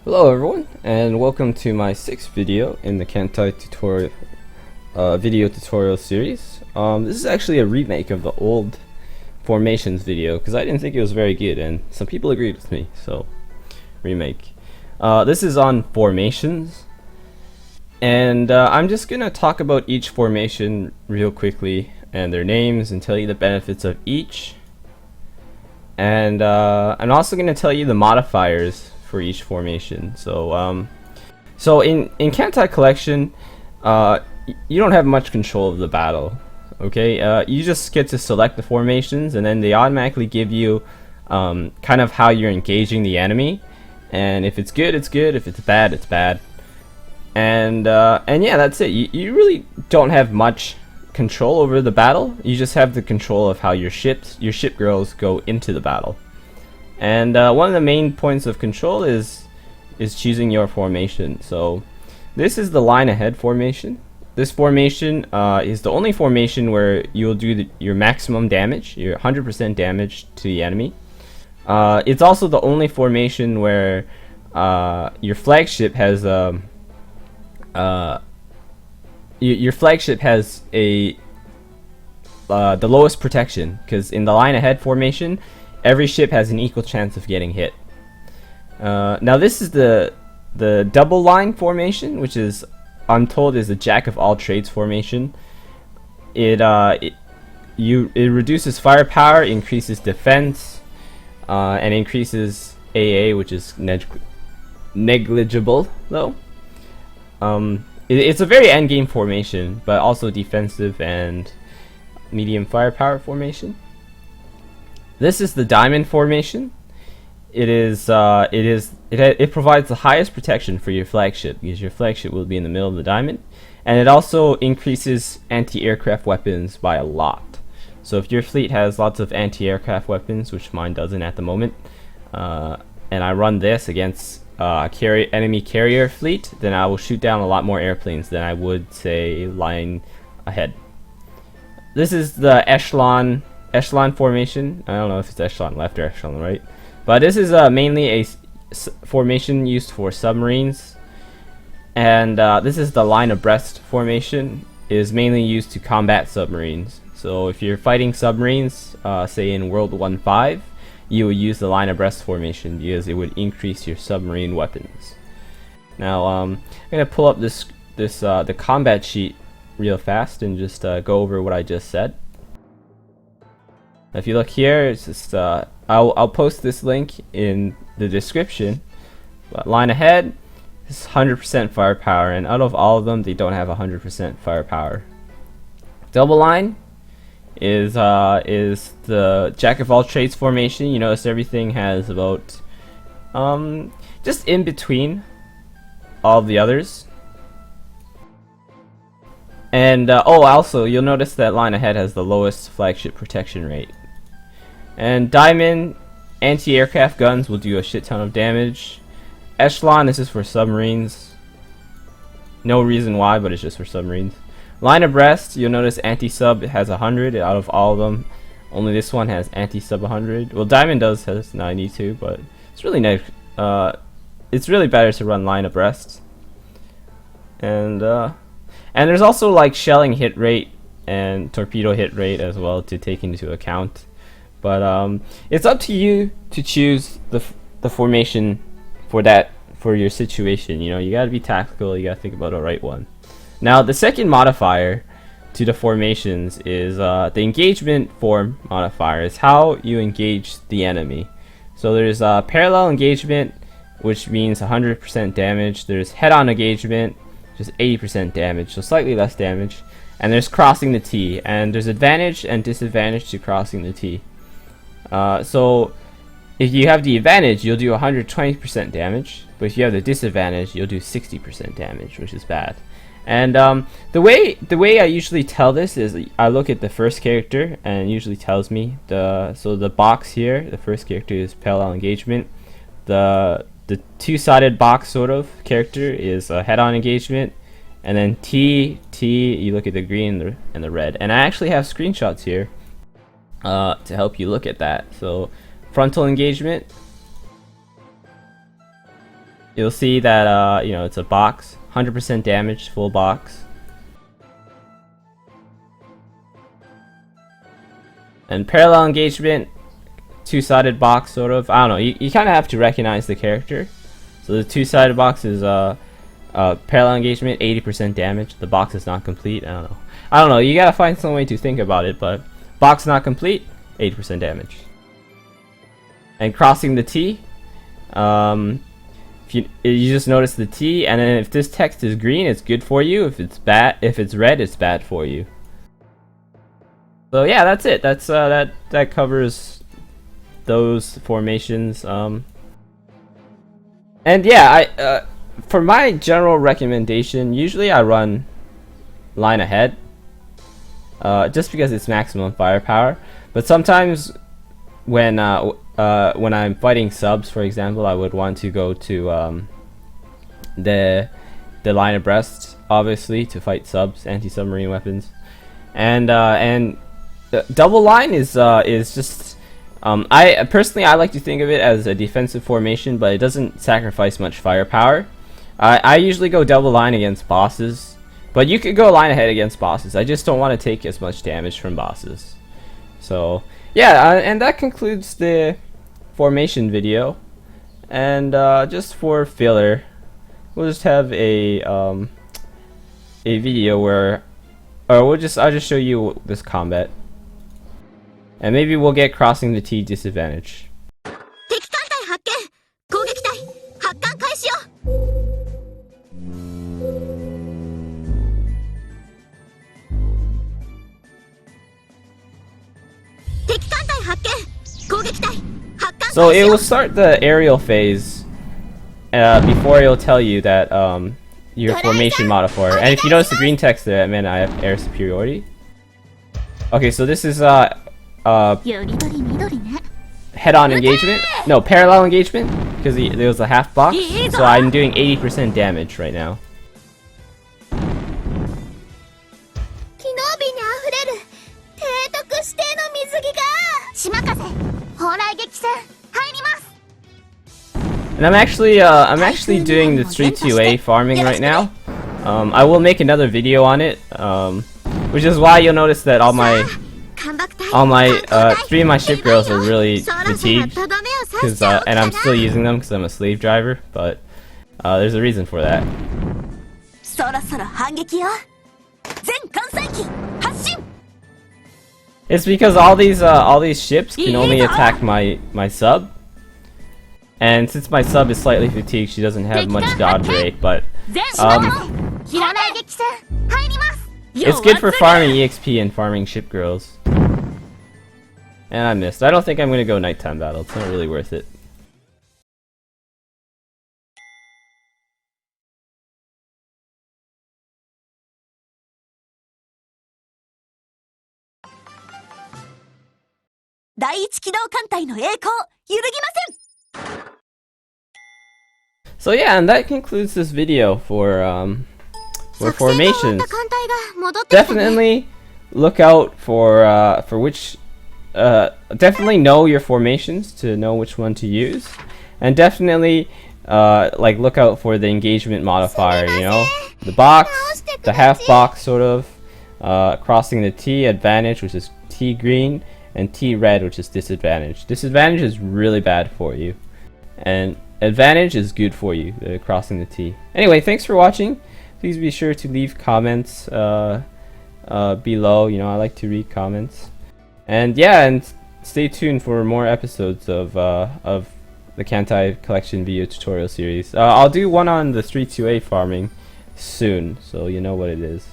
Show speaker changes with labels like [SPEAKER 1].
[SPEAKER 1] Hello everyone, and welcome to my 6th video in the Kantai tutorial video tutorial series. This is actually a remake of the old formations video because I didn't think it was very good, and some people agreed with me, so remake. This is on formations, and I'm just gonna talk about each formation real quickly and their names and tell you the benefits of each. And I'm also gonna tell you the modifiers for each formation. So in Kantai Collection, you don't have much control of the battle. Okay, you just get to select the formations, and then they automatically give you kind of how you're engaging the enemy. And if it's good, it's good. If it's bad, it's bad. And yeah, that's it. You really don't have much control over the battle. You just have the control of how your ship girls go into the battle. And one of the main points of control is choosing your formation. So this is the line ahead formation. This formation is the only formation where you'll do your maximum damage, your 100% damage to the enemy. It's also the only formation where your flagship has your flagship has the lowest protection, because in the line ahead formation, every ship has an equal chance of getting hit. Now this is the double line formation, which is, I'm told, is a jack of all trades formation. It reduces firepower, increases defense, and increases AA, which is negligible though. It's a very endgame formation, but also defensive and medium firepower formation. This is the diamond formation. It provides the highest protection for your flagship, because your flagship will be in the middle of the diamond, and it also increases anti-aircraft weapons by a lot. So if your fleet has lots of anti-aircraft weapons, which mine doesn't at the moment, and I run this against enemy carrier fleet, then I will shoot down a lot more airplanes than I would, say, line ahead. This is the echelon formation. I don't know if it's echelon left or echelon right, but this is mainly a formation used for submarines. And this is the line abreast formation. It is mainly used to combat submarines. So if you're fighting submarines, say in World 1.5, you would use the line abreast formation because it would increase your submarine weapons. Now I'm gonna pull up the combat sheet real fast and just go over what I just said. If you look here, it's just I'll post this link in the description. But line ahead is 100% firepower, and out of all of them, they don't have 100% firepower. Double line is the jack of all trades formation. You notice everything has about just in between all of the others. And also you'll notice that line ahead has the lowest flagship protection rate. And diamond anti-aircraft guns will do a shit ton of damage. Echelon, this is for submarines. No reason why, but it's just for submarines. Line abreast, you'll notice anti-sub has 100 out of all of them. Only this one has anti-sub 100. Well, diamond has 92, but it's really nice. It's really better to run line abreast. And there's also like shelling hit rate and torpedo hit rate as well to take into account. But it's up to you to choose the formation for your situation. You know, you gotta be tactical. You gotta think about the right one. Now, the second modifier to the formations is the engagement form modifier. Is how you engage the enemy. So there's parallel engagement, which means 100% damage. There's head-on engagement, just 80% damage, so slightly less damage. And there's crossing the T, and there's advantage and disadvantage to crossing the T. So if you have the advantage, you'll do 120% damage, but if you have the disadvantage, you'll do 60% damage, which is bad. And the way I usually tell this is I look at the first character, and it usually tells me the box here. The first character is parallel engagement. The two-sided box sort of character is a head-on engagement, and then T you look at the green and the red. And I actually have screenshots here to help you look at that. So frontal engagement you'll see that you know, it's a box, 100% damage, full box. And parallel engagement, two-sided box, sort of. I don't know. You kind of have to recognize the character. So the two-sided box is parallel engagement, 80% damage. The box is not complete. I don't know. You gotta find some way to think about it. But box not complete, 80% damage. And crossing the T, if you just notice the T, and then if this text is green, it's good for you. If it's red, it's bad for you. So yeah, that's it. That's that covers those formations. And yeah, for my general recommendation, usually I run line ahead, just because it's maximum firepower. But sometimes when I'm fighting subs, for example, I would want to go to the line abreast, obviously, to fight subs, anti-submarine weapons, and the double line is just I personally like to think of it as a defensive formation, but it doesn't sacrifice much firepower. I usually go double line against bosses, but you could go line ahead against bosses. I just don't want to take as much damage from bosses. So yeah, and that concludes the formation video. And just for filler, we'll just have a video where, or I'll just show you this combat. And maybe we'll get crossing the T disadvantage. So it will start the aerial phase before it will tell you that your formation modifier. And if you notice the green text there, it meant I have air superiority. Okay, so this is head-on engagement. No, parallel engagement, because there was a half box. So I'm doing 80% damage right now. And I'm actually doing the 3-2A farming right now. I will make another video on it, which is why you'll notice that all my 3 of my ship girls are really fatigued, and I'm still using them because I'm a slave driver, but there's a reason for that. It's because all these ships can only attack my sub, and since my sub is slightly fatigued, she doesn't have much dodge rate, but it's good for farming EXP and farming ship girls. And I missed. I don't think I'm gonna go nighttime battle. It's not really worth it. So yeah, and that concludes this video for formations. Definitely look out for which. Definitely know your formations to know which one to use, and definitely like look out for the engagement modifier. You know, the box, the half box, sort of crossing the T advantage, which is T green, and T red, which is disadvantage. Disadvantage is really bad for you, and advantage is good for you. Crossing the T. Anyway, thanks for watching. Please be sure to leave comments below. You know, I like to read comments. And yeah, and stay tuned for more episodes of the Kantai Collection video tutorial series. I'll do one on the 3-2A farming soon, so you know what it is.